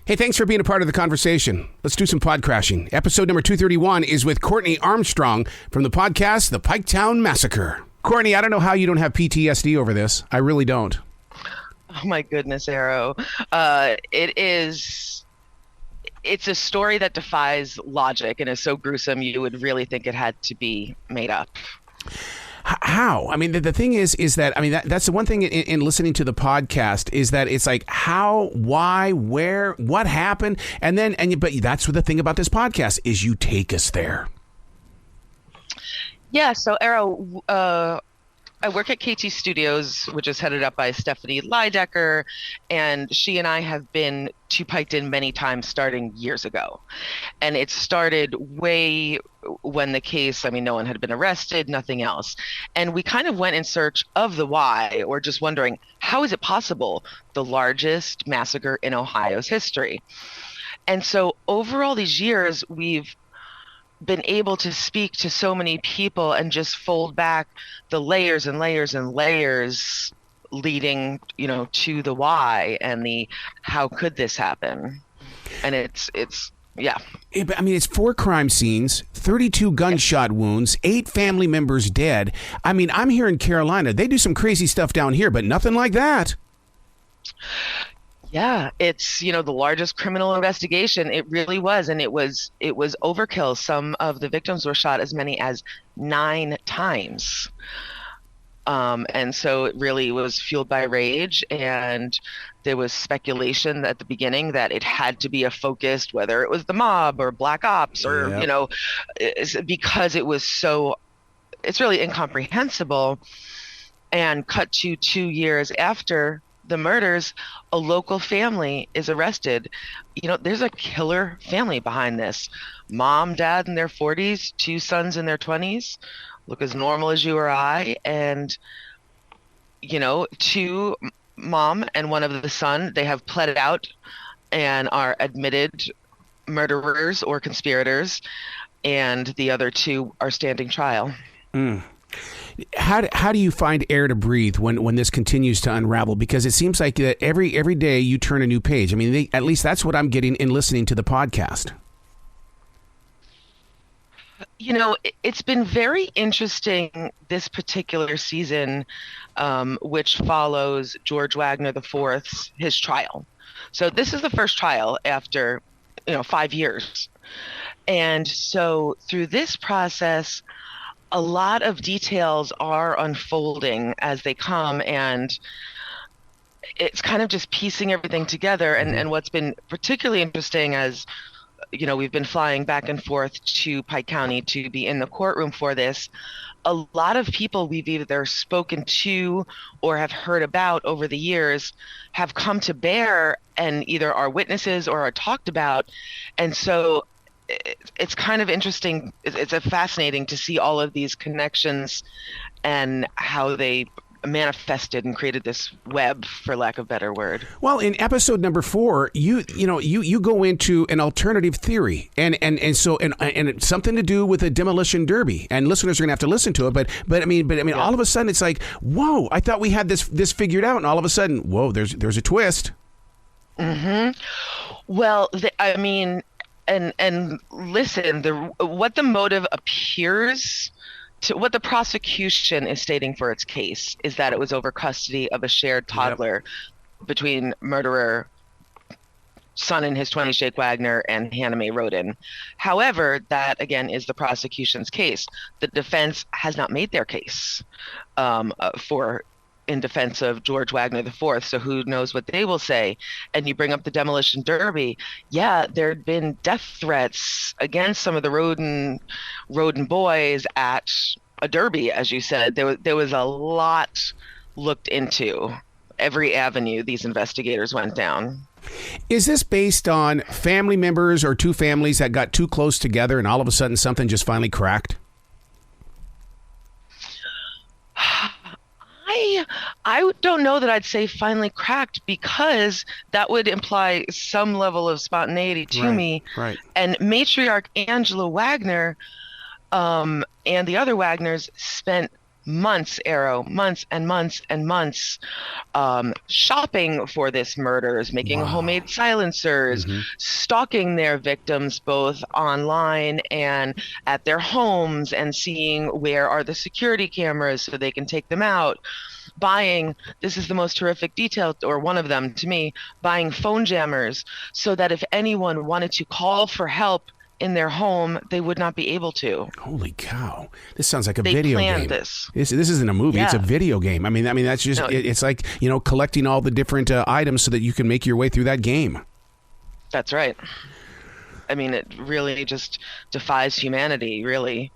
Hey, thanks for being a part of the conversation. Let's do some pod crashing. Episode number 231 is with Courtney Armstrong from the podcast, The Piketown Massacre. Courtney, I don't know how you don't have PTSD over this. I really don't. Oh my goodness, Arrow. It's a story that defies logic and is so gruesome you would really think it had to be made up. How? I mean, the thing is that, I mean, that's the one thing in listening to the podcast is that it's like how, why, where, what happened. But that's what the thing about this podcast is you take us there. Yeah. So Arrow, I work at KT Studios, which is headed up by Stephanie Lydecker, and she and I have been to Piketown many times starting years ago. And it started way when the case, I mean, no one had been arrested, nothing else. And we kind of went in search of the why, or just wondering, how is it possible? The largest massacre in Ohio's history. And so over all these years, we've been able to speak to so many people and just fold back the layers and layers and layers leading, to the why and the how could this happen. And it's yeah. I mean, it's 4 crime scenes, 32 gunshot wounds, 8 family members dead. I mean, I'm here in Carolina. They do some crazy stuff down here, but nothing like that. Yeah, it's, the largest criminal investigation. It really was. And it was overkill. Some of the victims were shot as many as 9 times. And so it really was fueled by rage. And there was speculation at the beginning that it had to be a focused, whether it was the mob or black ops or, because it's really incomprehensible. And cut to 2 years after the murders, a local family is arrested. There's a killer family behind this. Mom, dad in their 40s, 2 sons in their 20s, look as normal as you or I. And, 2, mom and one of the son, they have pleaded out and are admitted murderers or conspirators. And the other 2 are standing trial. Mm. How do you find air to breathe when this continues to unravel? Because it seems like that every day you turn a new page. I mean, at least that's what I'm getting in listening to the podcast. It's been very interesting this particular season, which follows George Wagner IV's his trial. So this is the first trial after 5 years, and so through this process, a lot of details are unfolding as they come, and it's kind of just piecing everything together. And what's been particularly interesting, as we've been flying back and forth to Pike County to be in the courtroom for this, a lot of people we've either spoken to or have heard about over the years have come to bear and either are witnesses or are talked about. And so it's kind of interesting. It's fascinating to see all of these connections and how they manifested and created this web, for lack of a better word. Well, in episode number 4, you go into an alternative theory, and it's something to do with a demolition derby, and listeners are gonna have to listen to it. But I mean, yeah. All of a sudden it's like, whoa! I thought we had this figured out, and all of a sudden, whoa! There's a twist. Mm-hmm. Well, And listen, what the motive appears to, what the prosecution is stating for its case is that it was over custody of a shared toddler between murderer, son in his 20s, Jake Wagner, and Hannah Mae Rhoden. However, that again is the prosecution's case. The defense has not made their case in defense of George Wagner IV, so who knows what they will say. And you bring up the demolition derby. Yeah, there had been death threats against some of the Rhoden boys at a derby, as you said. There was a lot looked into. Every avenue these investigators went down. Is this based on family members or 2 families that got too close together and all of a sudden something just finally cracked? I don't know that I'd say finally cracked, because that would imply some level of spontaneity to me. Right. And matriarch Angela Wagner and the other Wagners spent months, Arrow, months and months and months, shopping for this murders, making homemade silencers, stalking their victims both online and at their homes, and seeing where are the security cameras so they can take them out. Buying, this is the most horrific detail, or one of them to me, buying phone jammers so that if anyone wanted to call for help in their home, they would not be able to. Holy cow! This sounds like a video game. This isn't a movie; it's a video game. I mean, that's just it's like collecting all the different items so that you can make your way through that game. That's right. I mean, it really just defies humanity, really.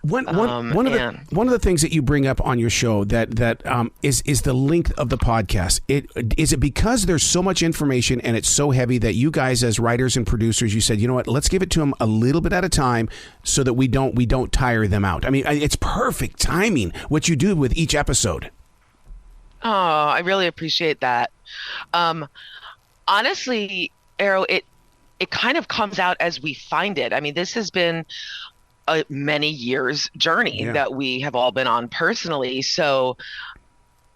One of the things that you bring up on your show that is the length of the podcast. Is it because there's so much information and it's so heavy that you guys as writers and producers, you said, you know what, let's give it to them a little bit at a time so that we don't tire them out. I mean, it's perfect timing what you do with each episode. Oh, I really appreciate that. Honestly, Arrow, it kind of comes out as we find it. I mean, this has been a many years journey that we have all been on personally. So,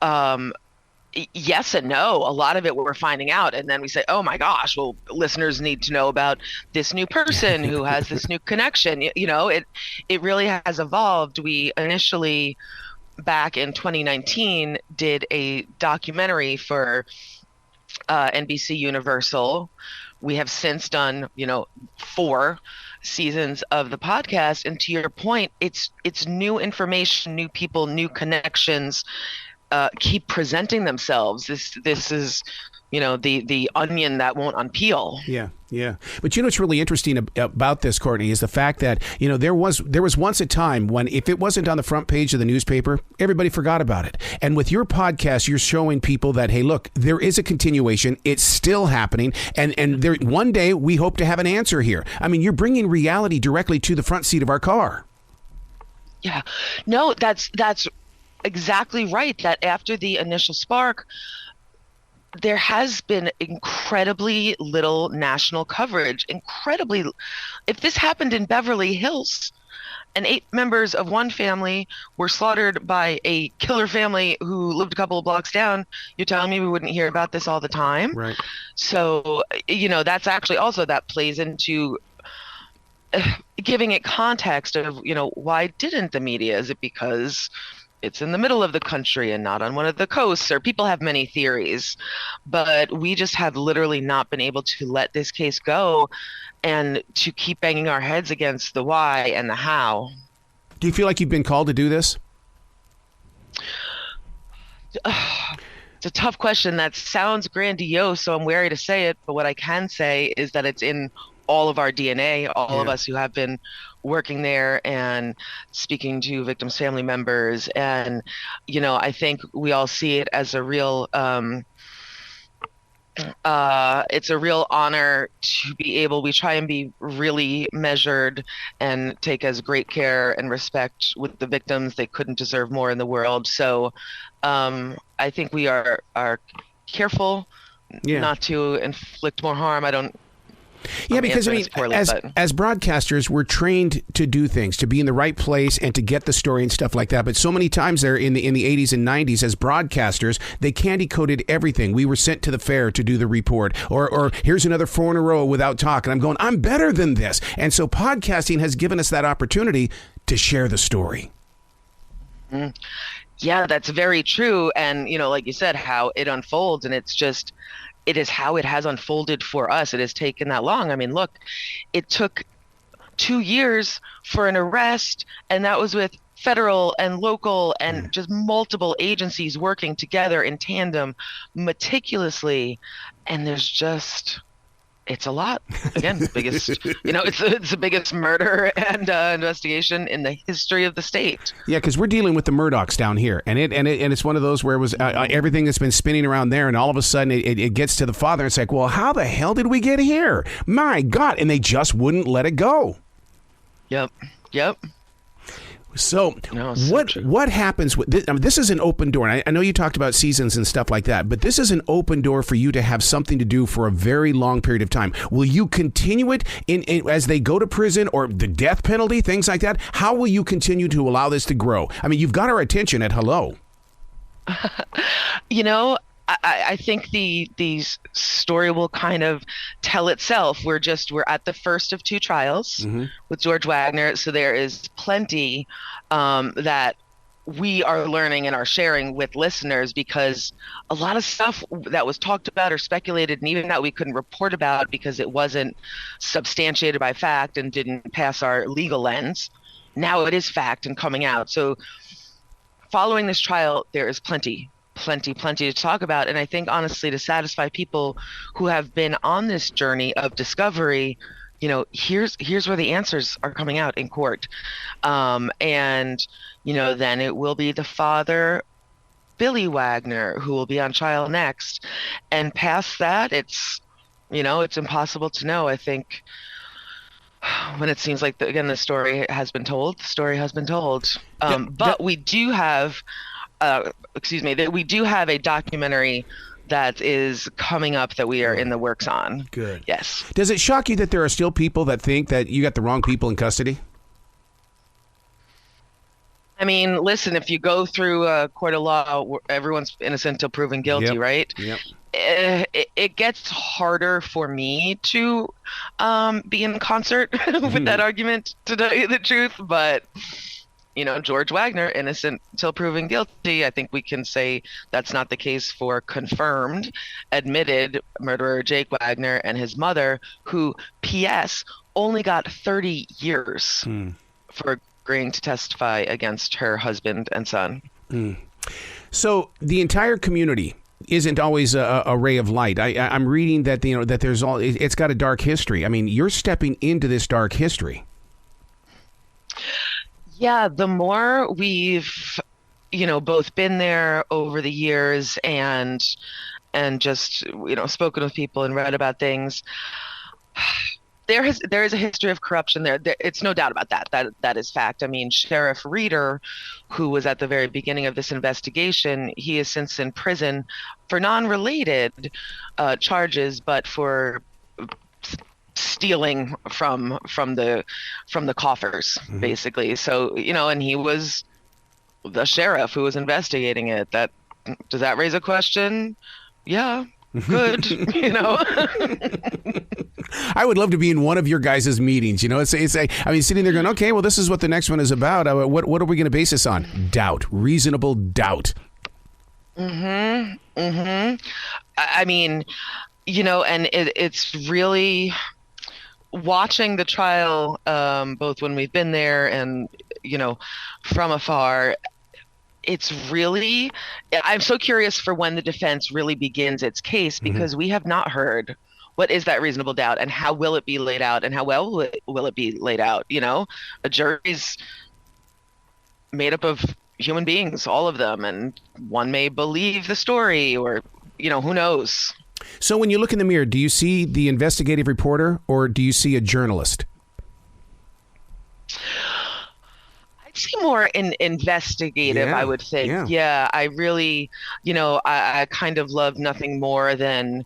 yes and no. A lot of it we're finding out, and then we say, "Oh my gosh! Well, listeners need to know about this new person who has this new connection." It really has evolved. We initially, back in 2019, did a documentary for NBC Universal. We have since done, 4 seasons of the podcast, and to your point, it's new information, new people, new connections keep presenting themselves. This is the onion that won't unpeel. Yeah. But what's really interesting about this, Courtney, is the fact that there was once a time when if it wasn't on the front page of the newspaper, everybody forgot about it. And with your podcast, you're showing people that, hey, look, there is a continuation. It's still happening, and there one day we hope to have an answer here. I mean, you're bringing reality directly to the front seat of our car. Yeah. No, that's exactly right. That after the initial spark, there has been incredibly little national coverage. If this happened in Beverly Hills and 8 members of one family were slaughtered by a killer family who lived a couple of blocks down, you're telling me we wouldn't hear about this all the time? Right. So, that's actually also, that plays into giving it context of, why didn't the media? Is it because it's in the middle of the country and not on one of the coasts, or people have many theories, but we just have literally not been able to let this case go and to keep banging our heads against the why and the how. Do you feel like you've been called to do this? It's a tough question. That sounds grandiose, so I'm wary to say it, but what I can say is that it's in all of our DNA, all of us who have been working there and speaking to victims' family members. And, I think we all see it as a real, it's a real honor to be able, we try and be really measured and take as great care and respect with the victims. They couldn't deserve more in the world. So I think we are careful not to inflict more harm. Because as broadcasters, we're trained to do things, to be in the right place and to get the story and stuff like that. But so many times there in the 80s and 90s as broadcasters, they candy coded everything. We were sent to the fair to do the report, or here's another 4 in a row without talk. And I'm going, I'm better than this. And so podcasting has given us that opportunity to share the story. Yeah, that's very true. And, like you said, how it unfolds, and it is how it has unfolded for us. It has taken that long. I mean, look, it took 2 years for an arrest, and that was with federal and local and just multiple agencies working together in tandem meticulously. And it's a lot. Again, biggest, it's the biggest murder and investigation in the history of the state. Yeah, because we're dealing with the Murdochs down here, and it's one of those where it was everything that's been spinning around there, and all of a sudden it gets to the father. And it's like, well, how the hell did we get here? My God! And they just wouldn't let it go. Yep. So, No, what happens with this? I mean, this is an open door. And I know you talked about seasons and stuff like that, but this is an open door for you to have something to do for a very long period of time. Will you continue it in as they go to prison or the death penalty, things like that? How will you continue to allow this to grow? I mean, you've got our attention at hello. You know, I think the story will kind of tell itself. We're at the first of two trials with George Wagner, so there is plenty that we are learning and are sharing with listeners, because a lot of stuff that was talked about or speculated, and even that we couldn't report about because it wasn't substantiated by fact and didn't pass our legal lens, now it is fact and coming out. So following this trial, there is plenty to talk about. And I think, honestly, to satisfy people who have been on this journey of discovery, you know, here's where the answers are coming out in court. And, you know, then it will be the father, Billy Wagner, who will be on trial next. And past that, it's impossible to know. I think when it seems like, the story has been told, but we do have we do have a documentary that is coming up that we are in the works on. Good. Yes. Does it shock you that there are still people that think that you got the wrong people in custody? I mean, listen, if you go through a court of law, everyone's innocent until proven guilty, right? Yep. It gets harder for me to be in concert with that argument, to tell you the truth, but you know, George Wagner, innocent until proven guilty. I think we can say that's not the case for confirmed, admitted murderer Jake Wagner and his mother, who, P.S., only got 30 years for agreeing to testify against her husband and son. So the entire community isn't always a ray of light. I'm reading that that there's it's got a dark history. I mean, you're stepping into this dark history. Yeah, the more we've, both been there over the years and just, spoken with people and read about things, there is a history of corruption there. It's no doubt about that. That is fact. I mean, Sheriff Reeder, who was at the very beginning of this investigation, he is since in prison for non-related charges, but for stealing from the coffers, basically. So, and he was the sheriff who was investigating it. Does that raise a question? Yeah. Good. I would love to be in one of your guys' meetings. It's sitting there going, okay, well, this is what the next one is about. What are we going to base this on? Doubt, reasonable doubt. I mean, and it's really watching the trial, both when we've been there and, from afar. It's really, I'm so curious for when the defense really begins its case, because we have not heard what is that reasonable doubt and how will it be laid out and how well will it be laid out. A jury's made up of human beings, all of them, and one may believe the story or, who knows. So when you look in the mirror, do you see the investigative reporter or do you see a journalist? I'd see more investigative, I would think. Yeah, I really, I kind of love nothing more than,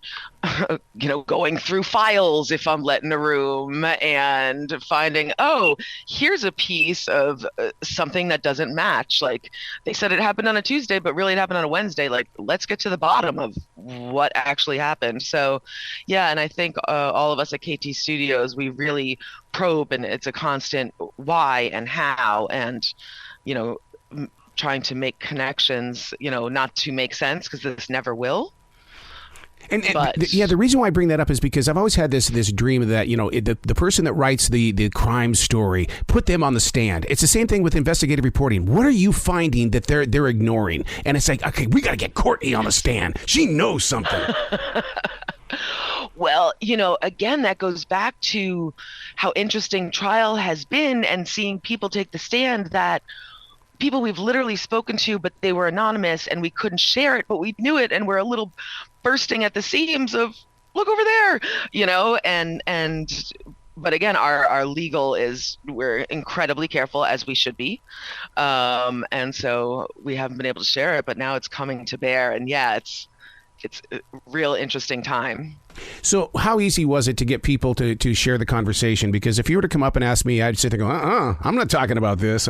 going through files if I'm let in a room and finding, oh, here's a piece of something that doesn't match. Like, they said it happened on a Tuesday, but really it happened on a Wednesday. Like, let's get to the bottom of what actually happened. So, yeah, and I think all of us at KT Studios, we really probe, and it's a constant why and how, and, trying to make connections, not to make sense, because this never will. And the reason why I bring that up is because I've always had this dream that, the person that writes the crime story, put them on the stand. It's the same thing with investigative reporting. What are you finding that they're ignoring? And it's like, okay, we got to get Courtney on the stand. She knows something. Well, again, that goes back to how interesting trial has been, and seeing people take the stand, that people we've literally spoken to, but they were anonymous and we couldn't share it, but we knew it, and we're a little bursting at the seams of, look over there, and but again, our legal is, we're incredibly careful, as we should be. And so we haven't been able to share it, but now it's coming to bear. And yeah, it's a real interesting time. So how easy was it to get people to share the conversation? Because if you were to come up and ask me, I'd sit there going, I'm not talking about this.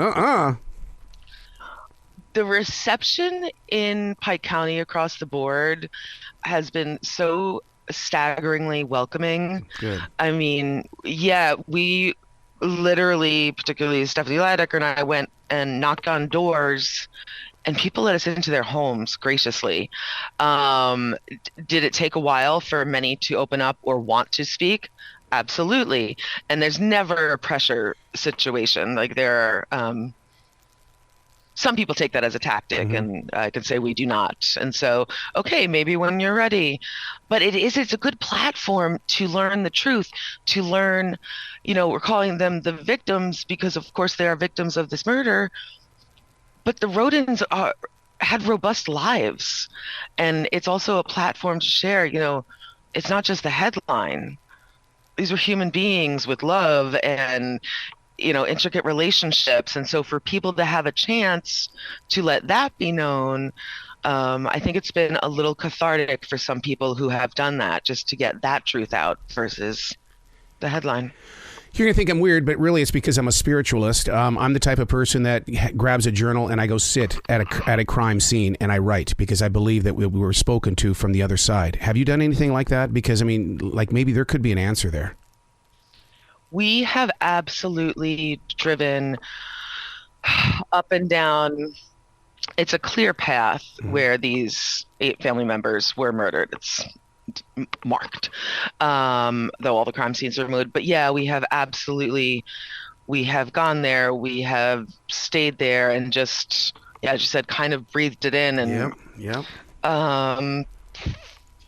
The reception in Pike County across the board has been so staggeringly welcoming. Good. I mean, yeah, we literally, particularly Stephanie Lydecker and I, went and knocked on doors, and people let us into their homes graciously. Did it take a while for many to open up or want to speak? Absolutely. And there's never a pressure situation. Like, there are some people take that as a tactic, and I can say we do not. And so, okay, maybe when you're ready. But it's a good platform to learn the truth, to learn, we're calling them the victims because, of course, they are victims of this murder. But the Rhodens had robust lives. And it's also a platform to share, it's not just the headline. These were human beings with love and intricate relationships. And so for people to have a chance to let that be known, I think it's been a little cathartic for some people who have done that, just to get that truth out versus the headline. You're going to think I'm weird, but really it's because I'm a spiritualist. I'm the type of person that grabs a journal and I go sit at a crime scene and I write, because I believe that we were spoken to from the other side. Have you done anything like that? Because, maybe there could be an answer there. We have absolutely driven up and down. It's a clear path where these 8 family members were murdered. It's marked, though all the crime scenes are removed. But yeah, we have gone there. We have stayed there and just, as you said, kind of breathed it in. And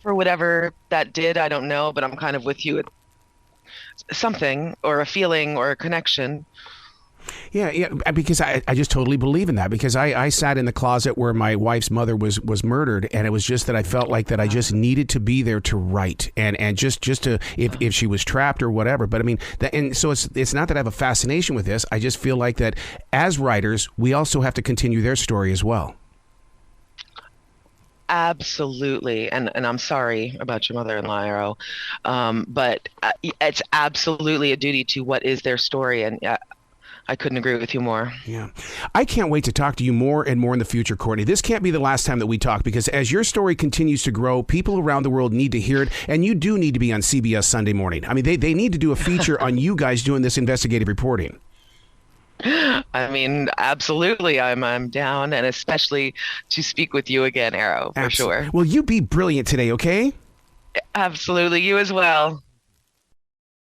for whatever that did, I don't know, but I'm kind of with you. Something or a feeling or a connection. Yeah, because I just totally believe in that, because I sat in the closet where my wife's mother was murdered, and it was just that I felt like that I just needed to be there to write and just to, if she was trapped or whatever. But and so it's not that I have a fascination with this. I just feel like that as writers, we also have to continue their story as well. Absolutely. And I'm sorry about your mother-in-law, Arrow. But it's absolutely a duty to what is their story. And I couldn't agree with you more. Yeah. I can't wait to talk to you more and more in the future, Courtney. This can't be the last time that we talk, because as your story continues to grow, people around the world need to hear it. And you do need to be on CBS Sunday Morning. They need to do a feature on you guys doing this investigative reporting. Absolutely. I'm down, and especially to speak with you again, Arrow, for sure. Well, you be brilliant today, okay? Absolutely. You as well.